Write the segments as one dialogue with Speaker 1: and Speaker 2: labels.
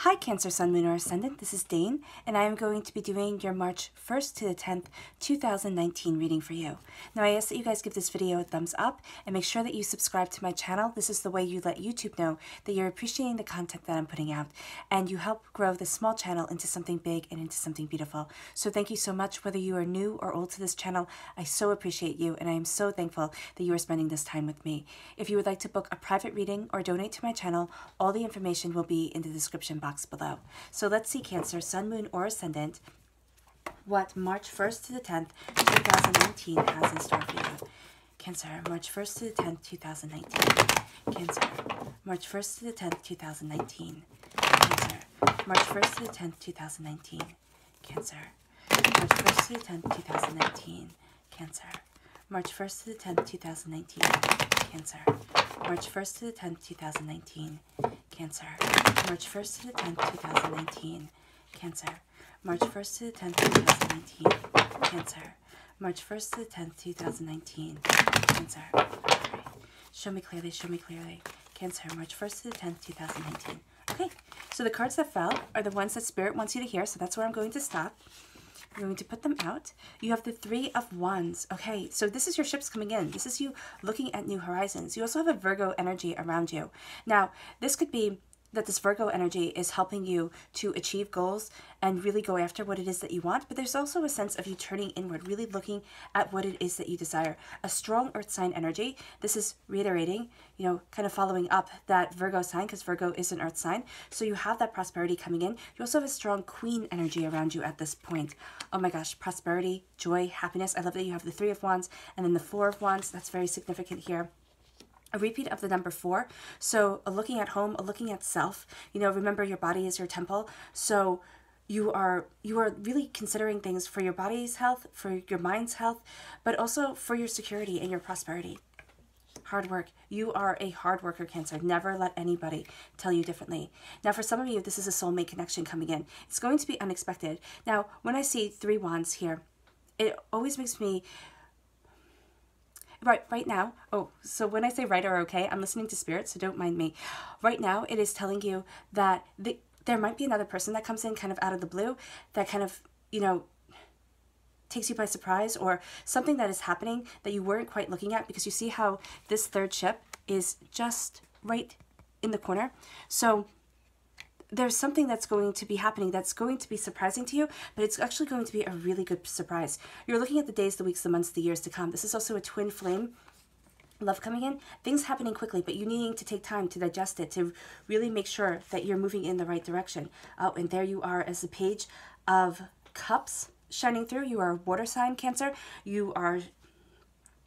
Speaker 1: Hi Cancer, Sun, Moon, or Ascendant, this is Dane, and I am going to be doing your March 1st to the 10th, 2019 reading for you. Now I ask that you guys give this video a thumbs up and make sure that you subscribe to my channel. This is the way you let YouTube know that you're appreciating the content that I'm putting out, and you help grow this small channel into something big and into something beautiful. So thank you so much, whether you are new or old to this channel. I so appreciate you, and I am so thankful that you are spending this time with me. If you would like to book a private reading or donate to my channel, all the information will be in the description box below. So let's see, Cancer, Sun, Moon, or Ascendant, what March 1st to the 10th, 2019 has in store for you. Cancer, March 1st to the 10th, 2019. Cancer, March 1st to the 10th, 2019. Cancer, March 1st to the 10th, 2019. Cancer, March 1st to the 10th, 2019. Cancer, March 1st to the 10th, 2019. Cancer, March 1st to the 10th, 2019. Cancer, March 1st to the 10th, 2019. Cancer, March 1st to the 10th, 2019. Cancer, March 1st to the 10th, 2019. Cancer. Okay. Show me clearly, show me clearly. Cancer, March 1st to the 10th, 2019. Okay, so the cards that fell are the ones that Spirit wants you to hear, so that's where I'm going to stop. I'm going to put them out. You have the Three of Wands. Okay, so this is your ships coming in. This is you looking at new horizons. You also have a Virgo energy around you. Now, this could be that this Virgo energy is helping you to achieve goals and really go after what it is that you want, but there's also a sense of you turning inward, really looking at what it is that you desire. A strong earth sign energy. This is reiterating, kind of following up that Virgo sign, because Virgo is an earth sign. So you have that prosperity coming in. You also have a strong Queen energy around you at this point. Oh my gosh, prosperity, joy, happiness. I love that you have the Three of Wands and then the Four of Wands. That's very significant here. A repeat of the number 4. So a looking at home, a looking at self. Remember, your body is your temple. So you are really considering things for your body's health, for your mind's health, but also for your security and your prosperity. Hard work. You are a hard worker, Cancer. Never let anybody tell you differently. Now, for some of you, this is a soulmate connection coming in. It's going to be unexpected. Now, when I see 3 wands here, it always makes me... Right now, so when I say right or okay, I'm listening to Spirit, so don't mind me. Right now, it is telling you that there might be another person that comes in kind of out of the blue that kind of, takes you by surprise, or something that is happening that you weren't quite looking at, because you see how this third ship is just right in the corner. So there's something that's going to be happening that's going to be surprising to you, but it's actually going to be a really good surprise. You're looking at the days, the weeks, the months, the years to come. This is also a twin flame love coming in. Things happening quickly, but you needing to take time to digest it, to really make sure that you're moving in the right direction. Oh, and there you are as the Page of Cups shining through. You are a water sign, Cancer. You are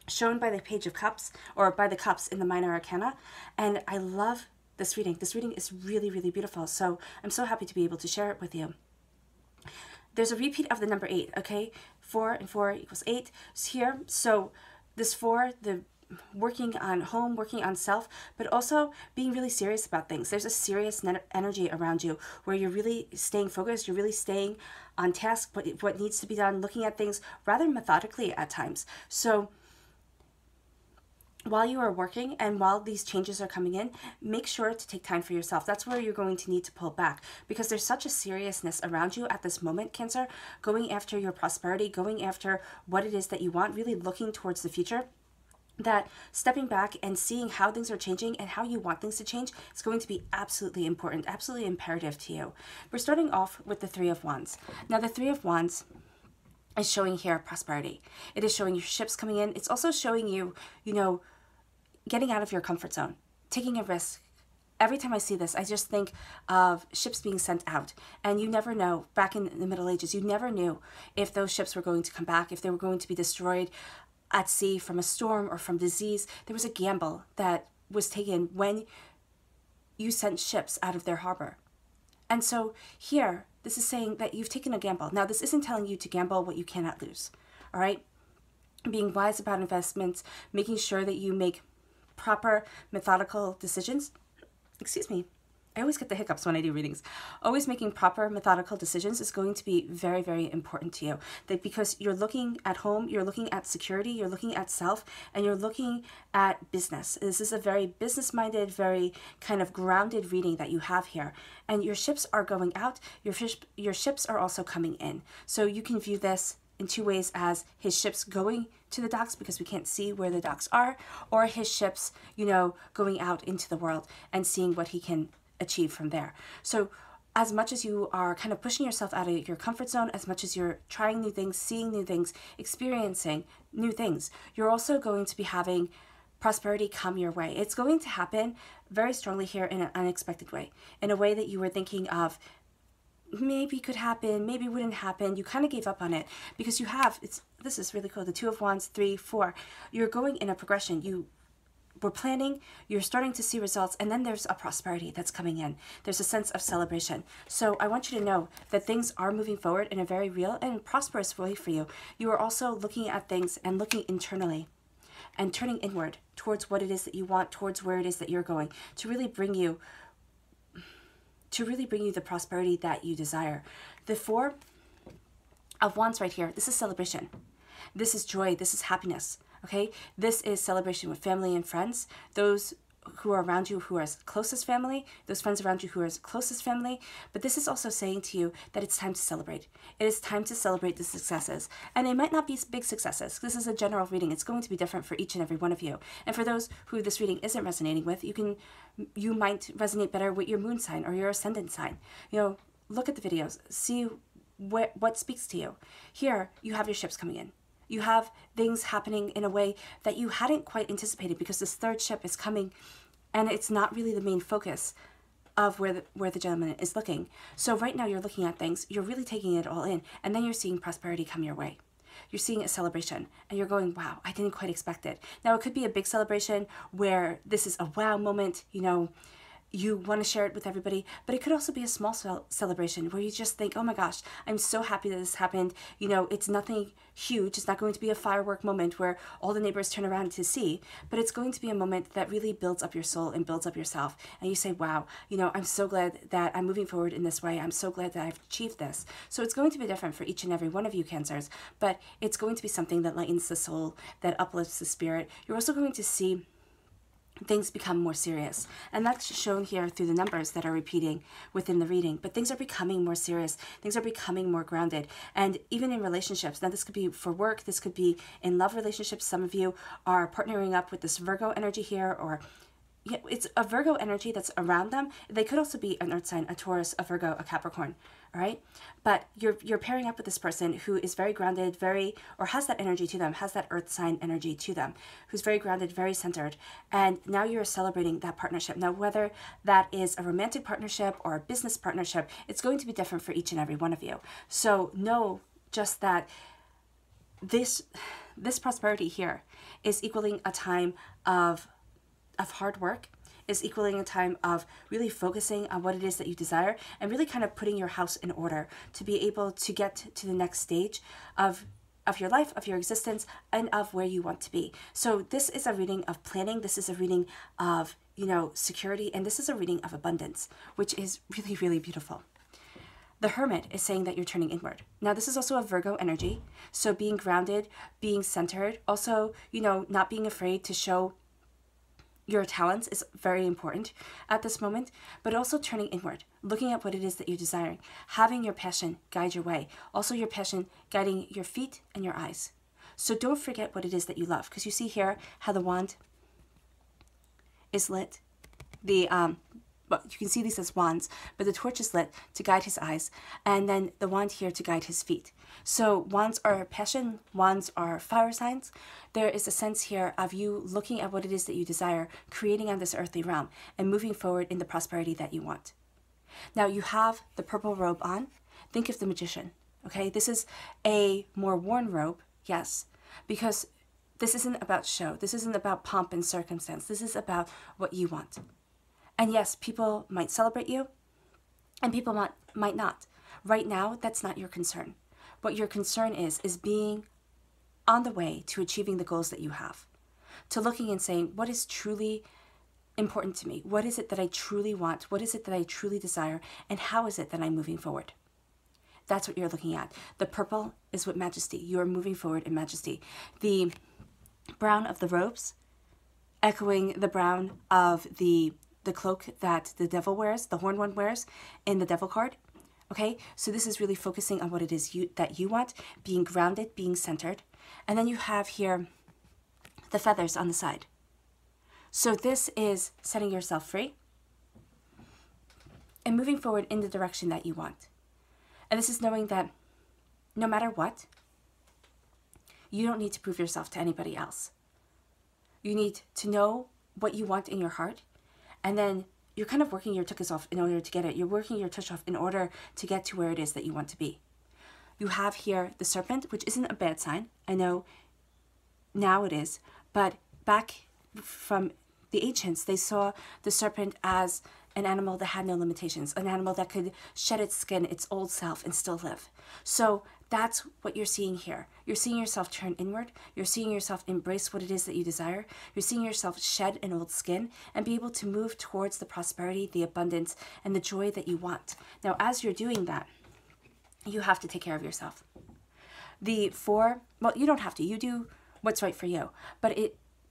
Speaker 1: shown by the Page of Cups, or by the cups in the Minor Arcana, and I love this reading. This reading is really, really beautiful, so I'm so happy to be able to share it with you. There's a repeat of the number 8, okay? 4 and 4 equals 8 here. So this 4, the working on home, working on self, but also being really serious about things. There's a serious energy around you where you're really staying focused, you're really staying on task, what needs to be done, looking at things rather methodically at times. So while you are working and while these changes are coming in, make sure to take time for yourself. That's where you're going to need to pull back, because there's such a seriousness around you at this moment, Cancer, going after your prosperity, going after what it is that you want, really looking towards the future, that stepping back and seeing how things are changing and how you want things to change is going to be absolutely important, absolutely imperative to you. We're starting off with the Three of Wands. Now, the Three of Wands is showing here prosperity. It is showing your ships coming in. It's also showing you, getting out of your comfort zone, taking a risk. Every time I see this, I just think of ships being sent out. And you never know, back in the Middle Ages, you never knew if those ships were going to come back, if they were going to be destroyed at sea from a storm or from disease. There was a gamble that was taken when you sent ships out of their harbor. And so here, this is saying that you've taken a gamble. Now, this isn't telling you to gamble what you cannot lose, all right? Being wise about investments, making sure that you make proper methodical decisions, I always get the hiccups when I do readings. Always making proper methodical decisions is going to be very, very important to you. That because you're looking at home, you're looking at security, you're looking at self, and you're looking at business. This is a very business-minded, very kind of grounded reading that you have here. And your ships are going out, your ships are also coming in. So you can view this in two ways, as his ships going to the docks because we can't see where the docks are, or his ships, you know, going out into the world and seeing what he can achieve from there. So as much as you are kind of pushing yourself out of your comfort zone, as much as you're trying new things, seeing new things, experiencing new things, you're also going to be having prosperity come your way. It's going to happen very strongly here in an unexpected way, in a way that you were thinking of maybe could happen, maybe wouldn't happen. You kind of gave up on it because you have, this is really cool, the Two of Wands, 3, 4. You're going in a progression. You were planning, you're starting to see results, and then there's a prosperity that's coming in. There's a sense of celebration. So I want you to know that things are moving forward in a very real and prosperous way for you. You are also looking at things and looking internally and turning inward towards what it is that you want, towards where it is that you're going, to really bring you the prosperity that you desire. The Four of Wands right here, this is celebration. This is joy. This is happiness. Okay? This is celebration with family and friends. Those who are around you who are closest family, those friends around you who are closest family. But this is also saying to you that it's time to celebrate. It is time to celebrate the successes. And they might not be big successes. This is a general reading. It's going to be different for each and every one of you. And for those who this reading isn't resonating with, you might resonate better with your moon sign or your ascendant sign. You know, look at the videos, see what speaks to you. Here, you have your ships coming in. You have things happening in a way that you hadn't quite anticipated because this third ship is coming and it's not really the main focus of where the gentleman is looking. So right now you're looking at things, you're really taking it all in, and then you're seeing prosperity come your way. You're seeing a celebration and you're going, wow, I didn't quite expect it. Now it could be a big celebration where this is a wow moment, you know, you want to share it with everybody, but it could also be a small celebration where you just think, oh my gosh, I'm so happy that this happened. You know, it's nothing huge. It's not going to be a firework moment where all the neighbors turn around to see, but it's going to be a moment that really builds up your soul and builds up yourself. And you say, wow, you know, I'm so glad that I'm moving forward in this way. I'm so glad that I've achieved this. So it's going to be different for each and every one of you Cancers, but it's going to be something that lightens the soul, that uplifts the spirit. You're also going to see things become more serious. And that's shown here through the numbers that are repeating within the reading. But things are becoming more serious. Things are becoming more grounded. And even in relationships, now this could be for work, this could be in love relationships. Some of you are partnering up with this Virgo energy here, or yeah, it's a Virgo energy that's around them. They could also be an earth sign, a Taurus, a Virgo, a Capricorn, all right? But you're pairing up with this person who is very grounded, or has that energy to them, has that earth sign energy to them, who's very grounded, very centered. And now you're celebrating that partnership. Now, whether that is a romantic partnership or a business partnership, it's going to be different for each and every one of you. So know just that this prosperity here is equaling a time of hard work, is equaling a time of really focusing on what it is that you desire and really kind of putting your house in order to be able to get to the next stage of your life, of your existence, and of where you want to be. So this is a reading of planning. This is a reading of, you know, security, and this is a reading of abundance, which is really, really beautiful. The Hermit is saying that you're turning inward. Now, this is also a Virgo energy. So being grounded, being centered, also, you know, not being afraid to show your talents is very important at this moment, but also turning inward, looking at what it is that you're desiring, having your passion guide your way, also your passion guiding your feet and your eyes. So don't forget what it is that you love, because you see here how the wand is lit. Well, you can see these as wands, but the torch is lit to guide his eyes, and then the wand here to guide his feet. So wands are passion, wands are fire signs. There is a sense here of you looking at what it is that you desire, creating on this earthly realm, and moving forward in the prosperity that you want. Now you have the purple robe on. Think of the magician, okay? This is a more worn robe, yes, because this isn't about show. This isn't about pomp and circumstance. This is about what you want. And yes, people might celebrate you, and people might not. Right now, that's not your concern. What your concern is being on the way to achieving the goals that you have. To looking and saying, what is truly important to me? What is it that I truly want? What is it that I truly desire? And how is it that I'm moving forward? That's what you're looking at. The purple is with majesty. You are moving forward in majesty. The brown of the robes, echoing the brown of the cloak that the devil wears, the horn one wears in the devil card. Okay, so this is really focusing on what it is that you want, being grounded, being centered. And then you have here the feathers on the side. So this is setting yourself free and moving forward in the direction that you want. And this is knowing that no matter what, you don't need to prove yourself to anybody else. You need to know what you want in your heart, and then you're kind of working your tuchus off in order to get it. You're working your tush off in order to get to where it is that you want to be. You have here the serpent, which isn't a bad sign. I know now it is, but back from the ancients, they saw the serpent as an animal that had no limitations, an animal that could shed its skin, its old self, and still live. So that's what you're seeing here. You're seeing yourself turn inward. You're seeing yourself embrace what it is that you desire. You're seeing yourself shed an old skin and be able to move towards the prosperity, the abundance, and the joy that you want. Now, as you're doing that, you have to take care of yourself. The four, well, you don't have to. You do what's right for you. But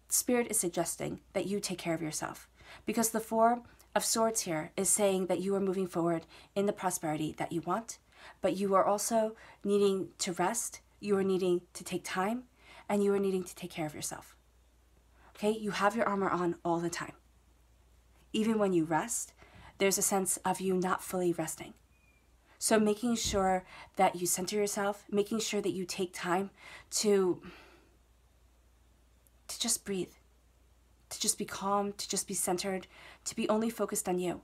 Speaker 1: Spirit is suggesting that you take care of yourself. Because the Four of Swords here is saying that you are moving forward in the prosperity that you want, but you are also needing to rest, you are needing to take time, and you are needing to take care of yourself. Okay, you have your armor on all the time. Even when you rest, there's a sense of you not fully resting. So making sure that you center yourself, making sure that you take time to just breathe, to just be calm, to just be centered, to be only focused on you.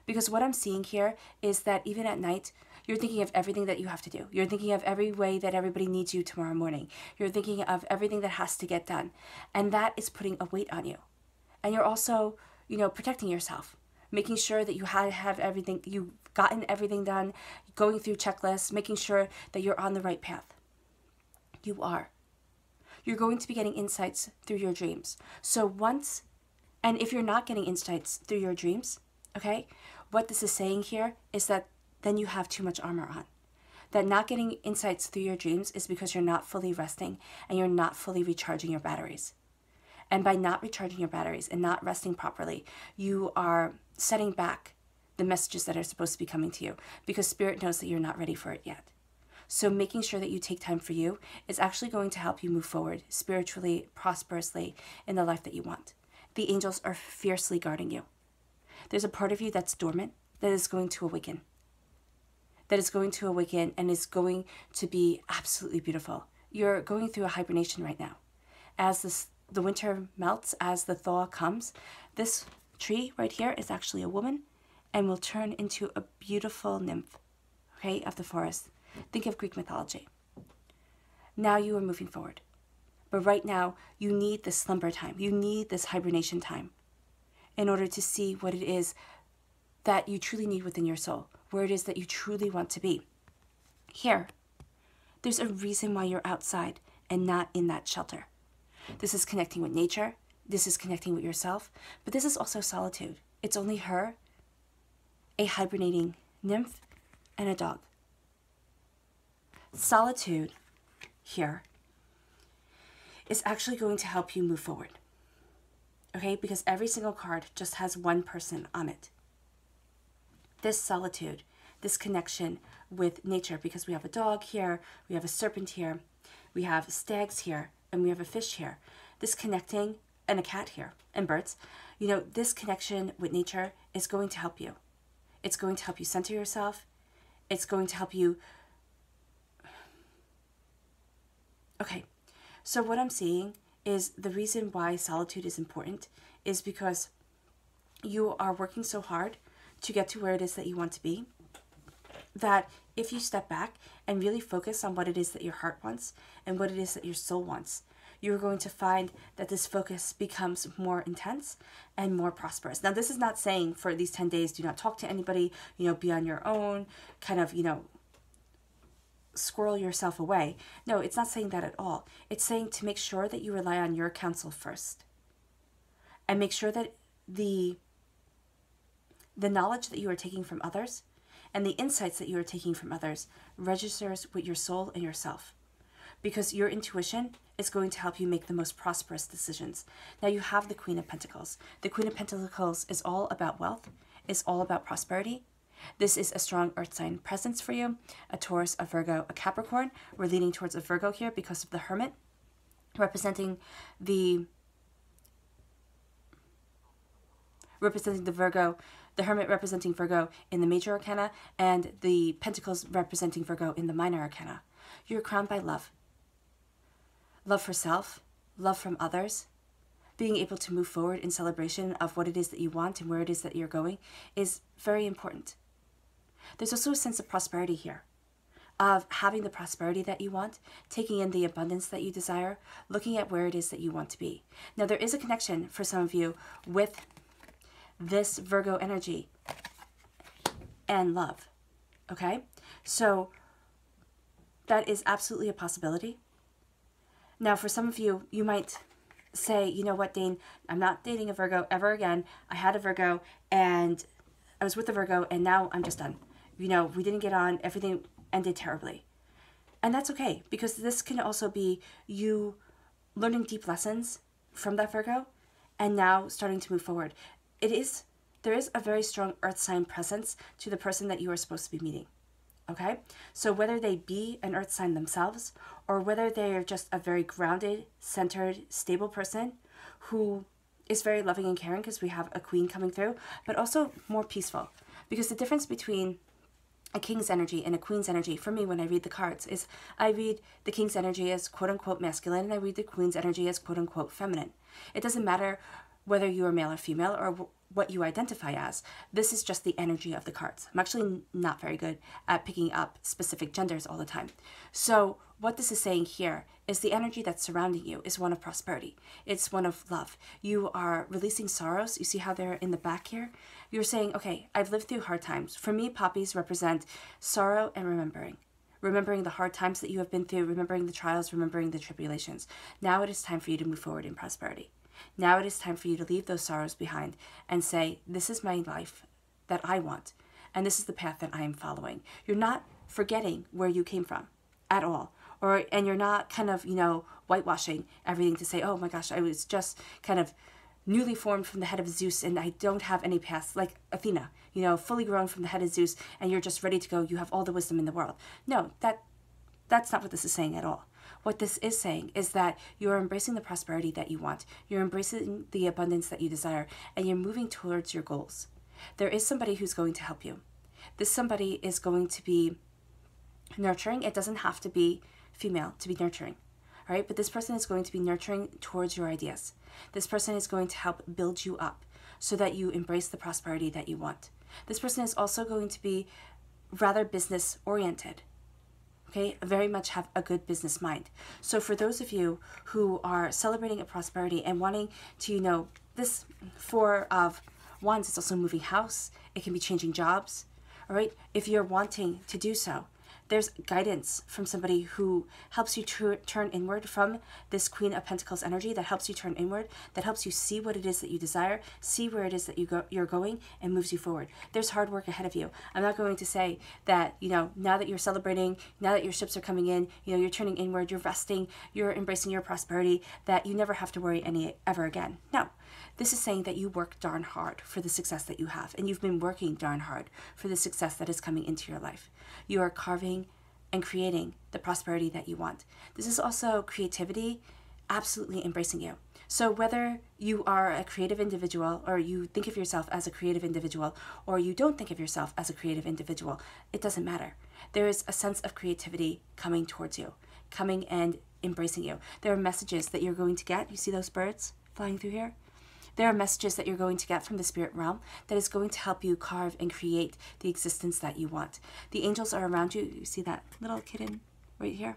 Speaker 1: Because what I'm seeing here is that even at night, you're thinking of everything that you have to do. You're thinking of every way that everybody needs you tomorrow morning. You're thinking of everything that has to get done. And that is putting a weight on you. And you're also, protecting yourself, making sure that you have everything, you've gotten everything done, going through checklists, making sure that you're on the right path. You are. You're going to be getting insights through your dreams. So and if you're not getting insights through your dreams, okay, what this is saying here is that then you have too much armor on. That not getting insights through your dreams is because you're not fully resting and you're not fully recharging your batteries. And by not recharging your batteries and not resting properly, you are setting back the messages that are supposed to be coming to you because Spirit knows that you're not ready for it yet. So making sure that you take time for you is actually going to help you move forward spiritually, prosperously in the life that you want. The angels are fiercely guarding you. There's a part of you that's dormant that is going to awaken. That is going to awaken and is going to be absolutely beautiful. You're going through a hibernation right now. As the winter melts, as the thaw comes, this tree right here is actually a woman and will turn into a beautiful nymph, okay, of the forest. Think of Greek mythology. Now you are moving forward. But right now, you need this slumber time. You need this hibernation time in order to see what it is that you truly need within your soul, where it is that you truly want to be. Here, there's a reason why you're outside and not in that shelter. This is connecting with nature. This is connecting with yourself. But this is also solitude. It's only her, a hibernating nymph, and a dog. Solitude here is actually going to help you move forward. Okay, because every single card just has one person on it. This solitude, this connection with nature, because we have a dog here, we have a serpent here, we have stags here, and we have a fish here. This connecting, and a cat here, and birds. This connection with nature is going to help you. It's going to help you center yourself. It's going to help you. Okay, so what I'm seeing is the reason why solitude is important is because you are working so hard to get to where it is that you want to be, that if you step back and really focus on what it is that your heart wants and what it is that your soul wants, you're going to find that this focus becomes more intense and more prosperous. Now, this is not saying for these 10 days, do not talk to anybody, be on your own, kind of, squirrel yourself away. No, it's not saying that at all. It's saying to make sure that you rely on your counsel first. And make sure that the knowledge that you are taking from others and the insights that you are taking from others registers with your soul and yourself, because your intuition is going to help you make the most prosperous decisions. Now you have the Queen of Pentacles. The Queen of Pentacles is all about wealth, is all about prosperity. This is a strong earth sign presence for you, a Taurus, a Virgo, a Capricorn. We're leaning towards a Virgo here because of the Hermit, representing the Virgo, the Hermit representing Virgo in the major arcana, and the Pentacles representing Virgo in the minor arcana. You're crowned by love. Love for self, love from others. Being able to move forward in celebration of what it is that you want and where it is that you're going is very important. There's also a sense of prosperity here, of having the prosperity that you want, taking in the abundance that you desire, looking at where it is that you want to be. Now, there is a connection for some of you with this Virgo energy and love, okay? So that is absolutely a possibility. Now, for some of you, you might say, you know what, Dane, I'm not dating a Virgo ever again. I had a Virgo and I was with a Virgo and now I'm just done. You know, we didn't get on, everything ended terribly. And that's okay, because this can also be you learning deep lessons from that Virgo and now starting to move forward. There is a very strong earth sign presence to the person that you are supposed to be meeting. Okay? So whether they be an earth sign themselves or whether they are just a very grounded, centered, stable person who is very loving and caring, because we have a queen coming through, but also more peaceful. Because the difference between a king's energy and a queen's energy, for me when I read the cards, is I read the king's energy as quote-unquote masculine and I read the queen's energy as quote-unquote feminine. It doesn't matter whether you are male or female or what you identify as. This is just the energy of the cards. I'm actually not very good at picking up specific genders all the time. So what this is saying here is the energy that's surrounding you is one of prosperity. It's one of love. You are releasing sorrows. You see how they're in the back here? You're saying, okay, I've lived through hard times. For me, poppies represent sorrow and remembering. Remembering the hard times that you have been through, remembering the trials, remembering the tribulations. Now it is time for you to move forward in prosperity. Now it is time for you to leave those sorrows behind and say, this is my life that I want, and this is the path that I am following. You're not forgetting where you came from at all. And you're not kind of, whitewashing everything to say, oh my gosh, I was just kind of newly formed from the head of Zeus and I don't have any past, like Athena, fully grown from the head of Zeus and you're just ready to go. You have all the wisdom in the world. No, that's not what this is saying at all. What this is saying is that you're embracing the prosperity that you want. You're embracing the abundance that you desire, and you're moving towards your goals. There is somebody who's going to help you. This somebody is going to be nurturing. It doesn't have to be female to be nurturing, all right? But this person is going to be nurturing towards your ideas. This person is going to help build you up so that you embrace the prosperity that you want. This person is also going to be rather business-oriented. Okay, very much have a good business mind. So for those of you who are celebrating a prosperity and wanting to, this Four of Wands is also moving house. It can be changing jobs, all right? If you're wanting to do so, there's guidance from somebody who helps you turn inward from this Queen of Pentacles energy, that helps you turn inward, that helps you see what it is that you desire, see where it is that you're going, and moves you forward. There's hard work ahead of you. I'm not going to say that, now that you're celebrating, now that your ships are coming in, you're turning inward, you're resting, you're embracing your prosperity, that you never have to worry ever again. No. This is saying that you work darn hard for the success that you have, and you've been working darn hard for the success that is coming into your life. You are carving and creating the prosperity that you want. This is also creativity, absolutely embracing you. So whether you are a creative individual or you think of yourself as a creative individual or you don't think of yourself as a creative individual, it doesn't matter. There is a sense of creativity coming towards you, coming and embracing you. There are messages that you're going to get. You see those birds flying through here? There are messages that you're going to get from the spirit realm that is going to help you carve and create the existence that you want. The angels are around you. You see that little kitten right here?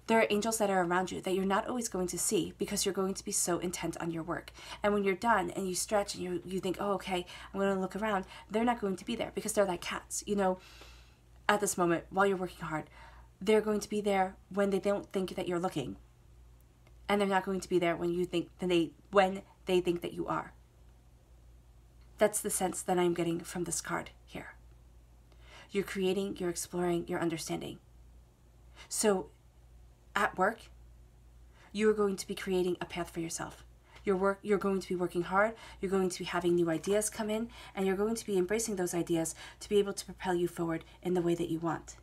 Speaker 1: There are angels that are around you that you're not always going to see because you're going to be so intent on your work. And when you're done and you stretch and you think, oh, okay, I'm going to look around, they're not going to be there because they're like cats. At this moment, while you're working hard, they're going to be there when they don't think that you're looking. And they're not going to be there when they think that you are. That's the sense that I'm getting from this card here. You're creating, you're exploring, you're understanding. So at work, you are going to be creating a path for yourself. You're going to be working hard, you're going to be having new ideas come in, and you're going to be embracing those ideas to be able to propel you forward in the way that you want.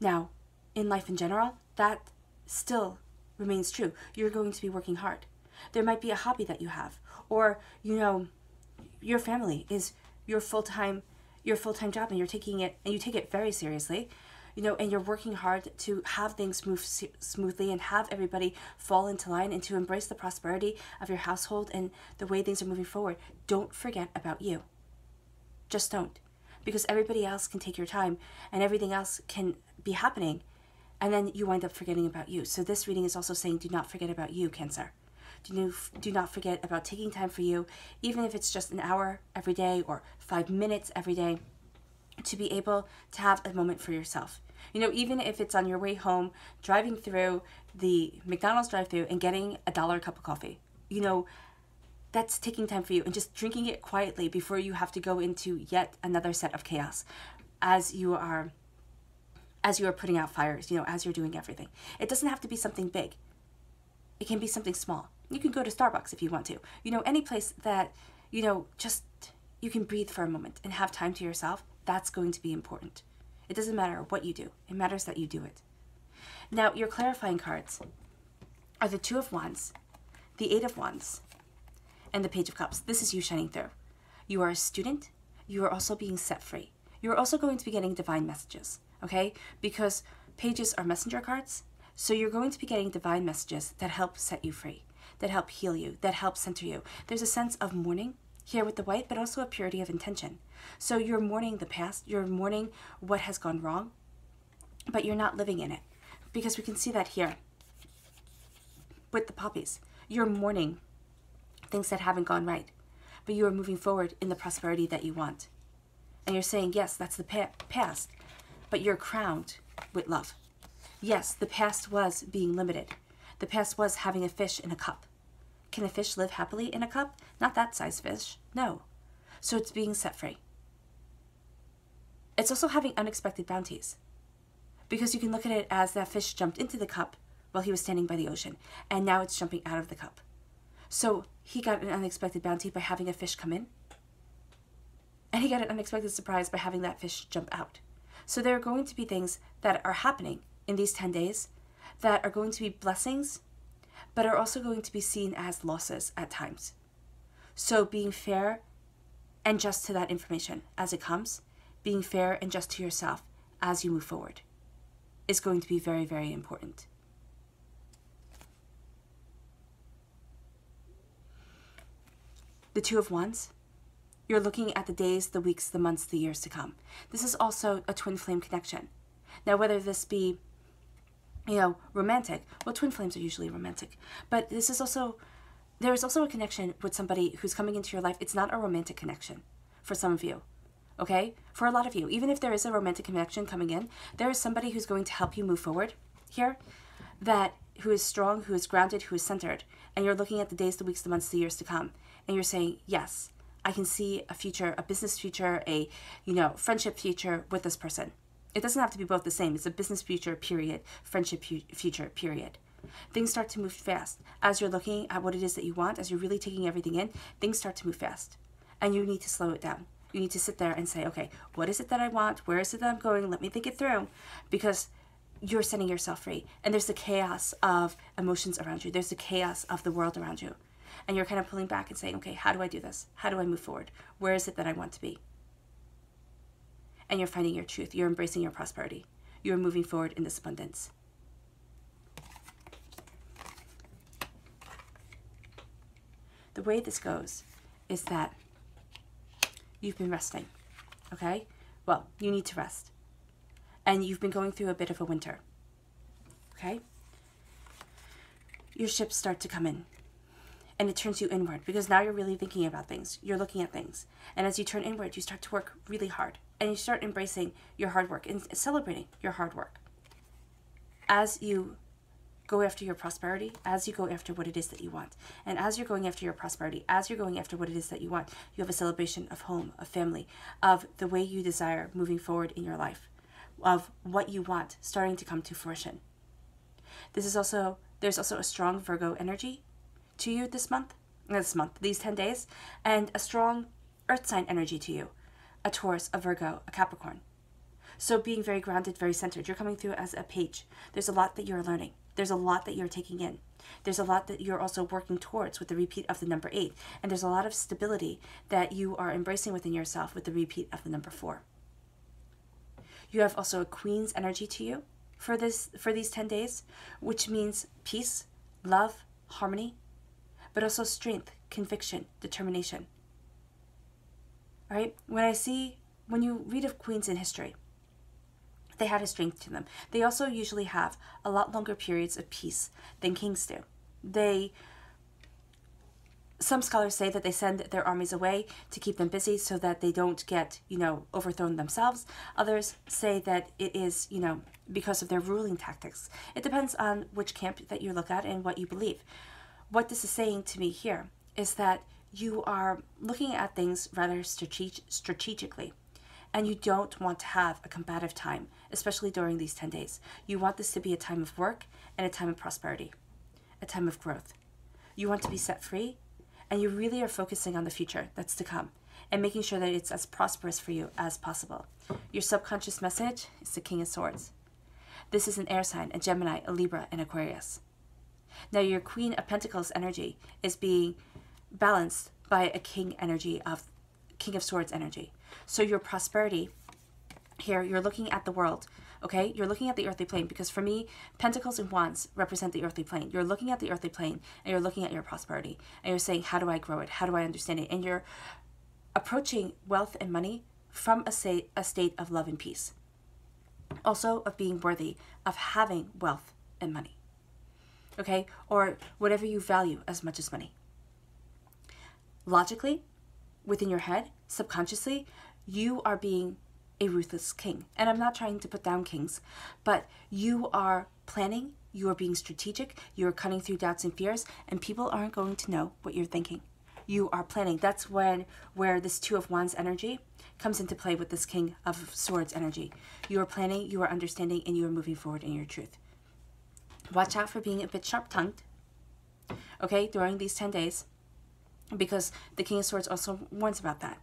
Speaker 1: Now, in life in general, that still remains true. You're going to be working hard. There might be a hobby that you have, or, your family is your full-time job, and you take it very seriously. And you're working hard to have things move smoothly and have everybody fall into line and to embrace the prosperity of your household and the way things are moving forward. Don't forget about you. Just don't. Because everybody else can take your time and everything else can be happening, and then you wind up forgetting about you. So this reading is also saying, do not forget about you, Cancer. Do not forget about taking time for you, even if it's just an hour every day or 5 minutes every day, to be able to have a moment for yourself. Even if it's on your way home, driving through the McDonald's drive-thru and getting a $1 cup of coffee, that's taking time for you and just drinking it quietly before you have to go into yet another set of chaos as you are putting out fires, as you're doing everything. It doesn't have to be something big. It can be something small. You can go to Starbucks if you want to. Any place that, just you can breathe for a moment and have time to yourself, that's going to be important. It doesn't matter what you do. It matters that you do it. Now, your clarifying cards are the Two of Wands, the Eight of Wands, and the Page of Cups. This is you shining through. You are a student. You are also being set free. You are also going to be getting divine messages, okay? Because pages are messenger cards, so you're going to be getting divine messages that help set you free, that help heal you, that help center you. There's a sense of mourning here with the white, but also a purity of intention. So you're mourning the past, you're mourning what has gone wrong, but you're not living in it. Because we can see that here with the poppies. You're mourning things that haven't gone right, but you are moving forward in the prosperity that you want. And you're saying, yes, that's the past, but you're crowned with love. Yes, the past was being limited. The past was having a fish in a cup. Can a fish live happily in a cup? Not that size fish, no. So it's being set free. It's also having unexpected bounties, because you can look at it as that fish jumped into the cup while he was standing by the ocean, and now it's jumping out of the cup. So he got an unexpected bounty by having a fish come in, and he got an unexpected surprise by having that fish jump out. So there are going to be things that are happening in these 10 days that are going to be blessings, but are also going to be seen as losses at times. So being fair and just to that information as it comes, being fair and just to yourself as you move forward, is going to be very, very important. The Two of Wands, you're looking at the days, the weeks, the months, the years to come. This is also a twin flame connection. Now, whether this be, romantic, well, twin flames are usually romantic, but there is also a connection with somebody who's coming into your life. It's not a romantic connection for some of you, okay? For a lot of you, even if there is a romantic connection coming in, there is somebody who's going to help you move forward here, who is strong, who is grounded, who is centered, and you're looking at the days, the weeks, the months, the years to come, and you're saying, yes, I can see a future, a business future, a friendship future with this person. It doesn't have to be both the same. It's a business future, period. Friendship future, period. Things start to move fast. As you're looking at what it is that you want, as you're really taking everything in, things start to move fast. And you need to slow it down. You need to sit there and say, okay, what is it that I want? Where is it that I'm going? Let me think it through. Because you're setting yourself free. And there's the chaos of emotions around you. There's the chaos of the world around you. And you're kind of pulling back and saying, okay, how do I do this? How do I move forward? Where is it that I want to be? And you're finding your truth. You're embracing your prosperity. You're moving forward in this abundance. The way this goes is that you've been resting, okay? Well, you need to rest. And you've been going through a bit of a winter, okay? Your ships start to come in. And it turns you inward, because now you're really thinking about things. You're looking at things. And as you turn inward, you start to work really hard. And you start embracing your hard work and celebrating your hard work. As you go after your prosperity, as you go after what it is that you want. And as you're going after your prosperity, as you're going after what it is that you want, you have a celebration of home, of family, of the way you desire moving forward in your life, of what you want starting to come to fruition. There's also a strong Virgo energy to you these 10 days, and a strong earth sign energy to you, a Taurus, a Virgo, a Capricorn. So being very grounded, very centered. You're coming through as a page. There's a lot that you're learning. There's a lot that you're taking in. There's a lot that you're also working towards with the repeat of the number 8. And there's a lot of stability that you are embracing within yourself with the repeat of the number 4. You have also a Queen's energy to you for these 10 days, which means peace, love, harmony, but also strength, conviction, determination. All right? When you read of queens in history, they had a strength to them. They also usually have a lot longer periods of peace than kings do. Some scholars say that they send their armies away to keep them busy so that they don't get, overthrown themselves. Others say that it is, because of their ruling tactics. It depends on which camp that you look at and what you believe. What this is saying to me here is that you are looking at things rather strategically. And you don't want to have a combative time, especially during these 10 days. You want this to be a time of work and a time of prosperity, a time of growth. You want to be set free, and you really are focusing on the future that's to come and making sure that it's as prosperous for you as possible. Your subconscious message is the King of Swords. This is an air sign, a Gemini, a Libra, and Aquarius. Now your Queen of Pentacles energy is being balanced by a King of Swords energy. So your prosperity here, you're looking at the world, okay? You're looking at the earthly plane, because for me, Pentacles and Wands represent the earthly plane. You're looking at the earthly plane and you're looking at your prosperity and you're saying, how do I grow it? How do I understand it? And you're approaching wealth and money from a state of love and peace. Also of being worthy of having wealth and money, okay? Or whatever you value as much as money. Logically, within your head, subconsciously, you are being a ruthless king. And I'm not trying to put down kings, but you are planning, you are being strategic, you are cutting through doubts and fears, and people aren't going to know what you're thinking. You are planning. That's where this Two of Wands energy comes into play with this King of Swords energy. You are planning, you are understanding, and you are moving forward in your truth. Watch out for being a bit sharp-tongued, okay, during these 10 days. Because the King of Swords also warns about that.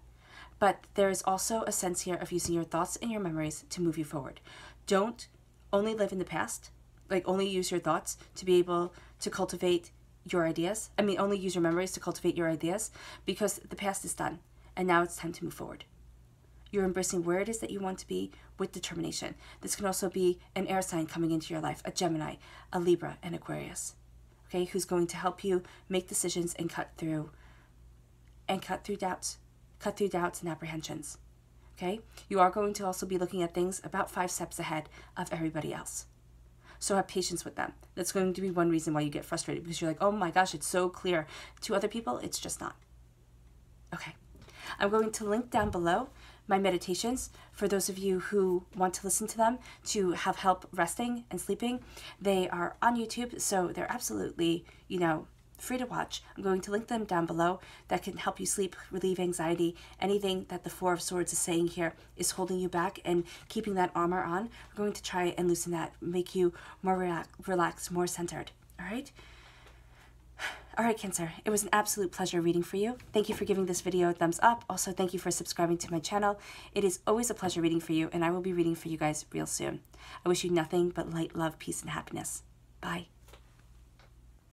Speaker 1: But there is also a sense here of using your thoughts and your memories to move you forward. Don't only live in the past, like only use your thoughts to be able to cultivate your ideas. Only use your memories to cultivate your ideas, because the past is done and now it's time to move forward. You're embracing where it is that you want to be with determination. This can also be an air sign coming into your life, a Gemini, a Libra, and Aquarius, okay, who's going to help you make decisions and cut through doubts and apprehensions, okay? You are going to also be looking at things about 5 steps ahead of everybody else. So have patience with them. That's going to be one reason why you get frustrated, because you're like, oh my gosh, it's so clear. To other people, it's just not. Okay. I'm going to link down below my meditations for those of you who want to listen to them to have help resting and sleeping. They are on YouTube, so they're absolutely, free to watch. I'm going to link them down below that can help you sleep, relieve anxiety, anything that the Four of Swords is saying here is holding you back and keeping that armor on. We're going to try and loosen that, make you more relaxed, more centered. All right? All right, Cancer, it was an absolute pleasure reading for you. Thank you for giving this video a thumbs up. Also, thank you for subscribing to my channel. It is always a pleasure reading for you, and I will be reading for you guys real soon. I wish you nothing but light, love, peace, and happiness. Bye.